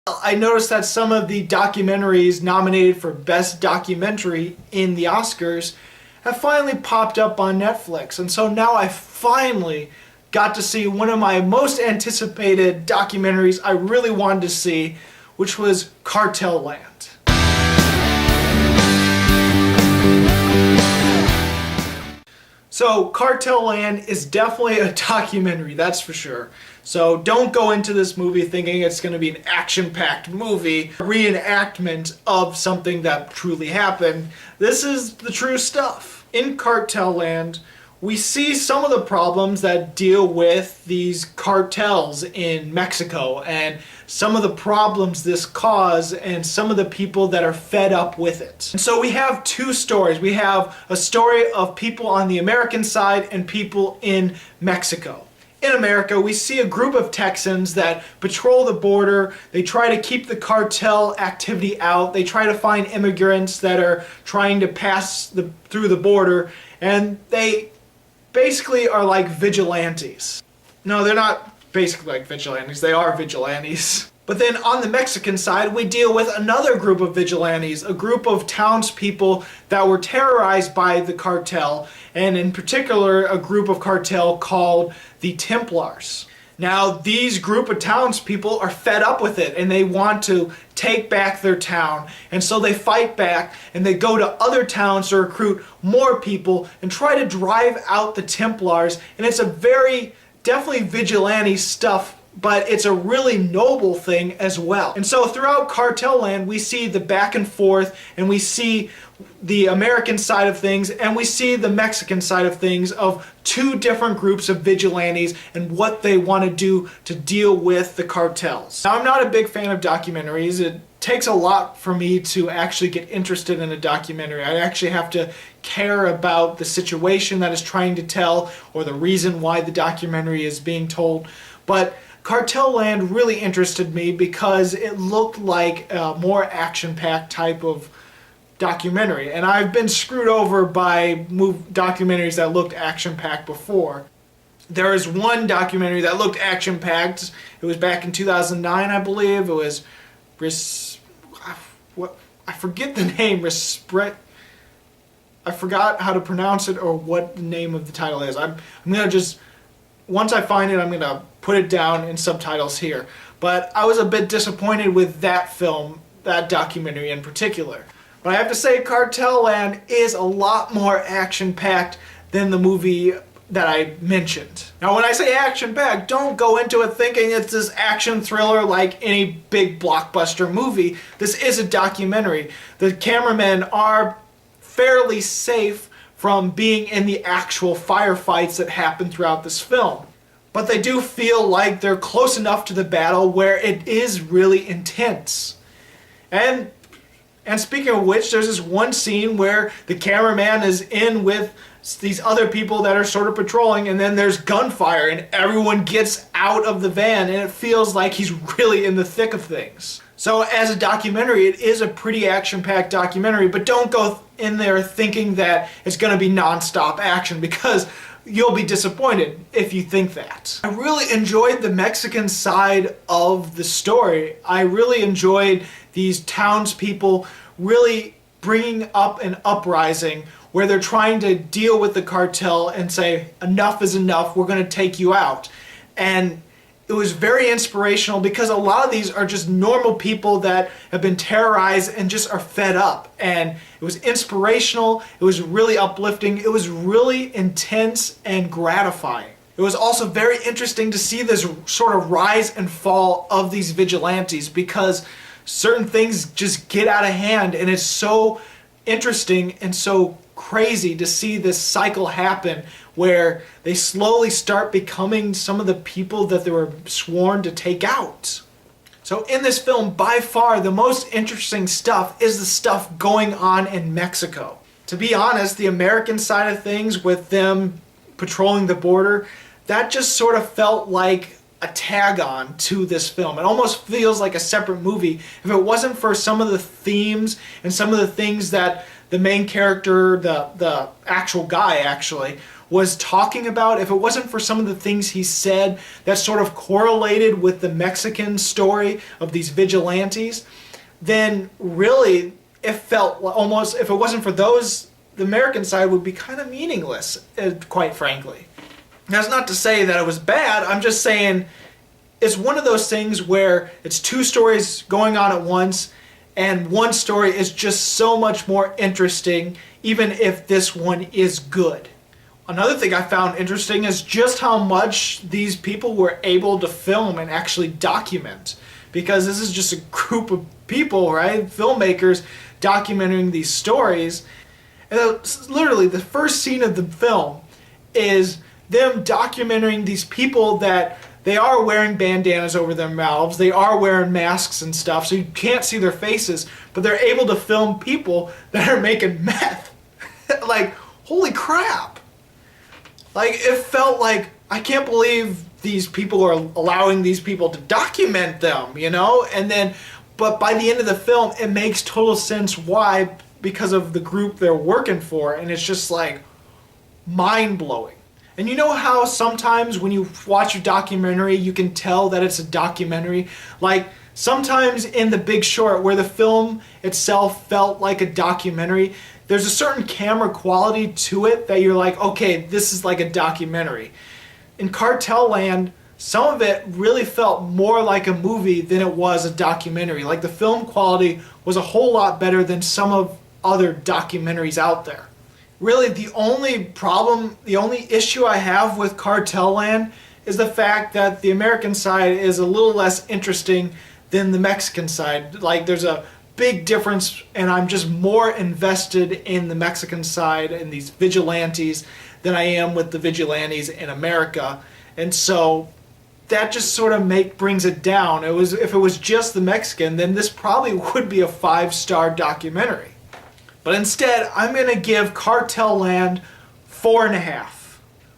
I noticed that some of the documentaries nominated for Best Documentary in the Oscars have finally popped up on Netflix. And so now I finally got to see one of my most anticipated documentaries I really wanted to see, which was Cartel Land. So Cartel Land is definitely a documentary, that's for sure. So don't go into this movie thinking it's going to be an action-packed movie, a reenactment of something that truly happened. This is the true stuff. In Cartel Land, we see some of the problems that deal with these cartels in Mexico and some of the problems this cause and some of the people that are fed up with it. And so we have two stories. We have a story of people on the American side and people in Mexico. In America, we see a group of Texans that patrol the border. They try to keep the cartel activity out. They try to find immigrants that are trying to pass through the border, and they basically are like vigilantes. No, they're not basically like vigilantes. They are vigilantes. But then on the Mexican side, we deal with another group of vigilantes, a group of townspeople that were terrorized by the cartel, and in particular, a group of cartel called the Templars. Now, these group of townspeople are fed up with it, and they want to take back their town. And so they fight back, and they go to other towns to recruit more people and try to drive out the Templars. And it's a definitely vigilante stuff, but it's a really noble thing as well. And so throughout Cartel Land, we see the back and forth, and we see the American side of things, and we see the Mexican side of things of two different groups of vigilantes and what they want to do to deal with the cartels. Now, I'm not a big fan of documentaries. It takes a lot for me to actually get interested in a documentary. I actually have to care about the situation that is trying to tell or the reason why the documentary is being told. But Cartel Land really interested me because it looked like a more action-packed type of documentary. And I've been screwed over by documentaries that looked action-packed before. There is one documentary that looked action-packed. It was back in 2009, I believe. It was I forget the name. I forgot how to pronounce it or what the name of the title is. I'm gonna just, once I find it, I'm gonna put it down in subtitles here. But I was a bit disappointed with that film, that documentary in particular. But I have to say, Cartel Land is a lot more action-packed than the movie that I mentioned. Now, when I say action-packed, don't go into it thinking it's this action thriller like any big blockbuster movie. This is a documentary. The cameramen are fairly safe from being in the actual firefights that happen throughout this film. But they do feel like they're close enough to the battle where it is really intense. And speaking of which, there's this one scene where the cameraman is in with these other people that are sort of patrolling, and then there's gunfire and everyone gets out of the van, and it feels like he's really in the thick of things. So as a documentary, it is a pretty action-packed documentary, but don't go in there thinking that it's going to be non-stop action, because you'll be disappointed if you think that. I really enjoyed the Mexican side of the story. I really enjoyed these townspeople really bringing up an uprising where they're trying to deal with the cartel and say, enough is enough, we're going to take you out. And it was very inspirational because a lot of these are just normal people that have been terrorized and just are fed up. And it was inspirational, it was really uplifting, it was really intense and gratifying. It was also very interesting to see this sort of rise and fall of these vigilantes, because certain things just get out of hand, and it's so interesting and so crazy to see this cycle happen where they slowly start becoming some of the people that they were sworn to take out. So in this film, by far the most interesting stuff is the stuff going on in Mexico. To be honest, the American side of things with them patrolling the border, that just sort of felt like a tag-on to this film. It almost feels like a separate movie if it wasn't for some of the themes and some of the things that the main character, the actual guy actually, was talking about, if it wasn't for some of the things he said that sort of correlated with the Mexican story of these vigilantes, then really it felt almost, if it wasn't for those, the American side would be kind of meaningless, quite frankly. That's not to say that it was bad, I'm just saying it's one of those things where it's two stories going on at once, and one story is just so much more interesting, even if this one is good. Another thing I found interesting is just how much these people were able to film and actually document. Because this is just a group of people, right? Filmmakers documenting these stories. And literally the first scene of the film is them documenting these people that they are wearing bandanas over their mouths, they are wearing masks and stuff, so you can't see their faces, but they're able to film people that are making meth. Like, holy crap. Like, it felt like, I can't believe these people are allowing these people to document them, you know? And then, but by the end of the film, it makes total sense why, because of the group they're working for, and it's just like, mind-blowing. And you know how sometimes when you watch a documentary, you can tell that it's a documentary? Like, sometimes in The Big Short, where the film itself felt like a documentary, there's a certain camera quality to it that you're like, okay, this is like a documentary. In Cartel Land, some of it really felt more like a movie than it was a documentary. Like, the film quality was a whole lot better than some of other documentaries out there. Really, the only problem, the only issue I have with Cartel Land is the fact that the American side is a little less interesting than the Mexican side. Like, there's a big difference, and I'm just more invested in the Mexican side and these vigilantes than I am with the vigilantes in America. And so that just sort of brings it down. If it was just the Mexican, then this probably would be a 5-star documentary. But instead, I'm going to give Cartel Land 4.5.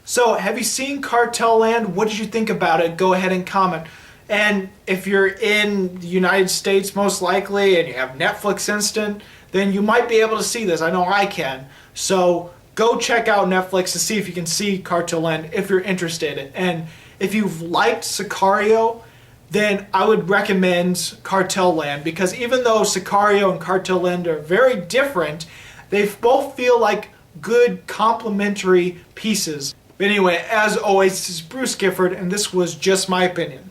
So, have you seen Cartel Land? What did you think about it? Go ahead and comment. And if you're in the United States, most likely, and you have Netflix Instant, then you might be able to see this. I know I can. So, go check out Netflix to see if you can see Cartel Land if you're interested. And if you've liked Sicario, then I would recommend Cartel Land, because even though Sicario and Cartel Land are very different, they both feel like good complementary pieces. But anyway, as always, this is Bruce Gifford, and this was Just My Opinion.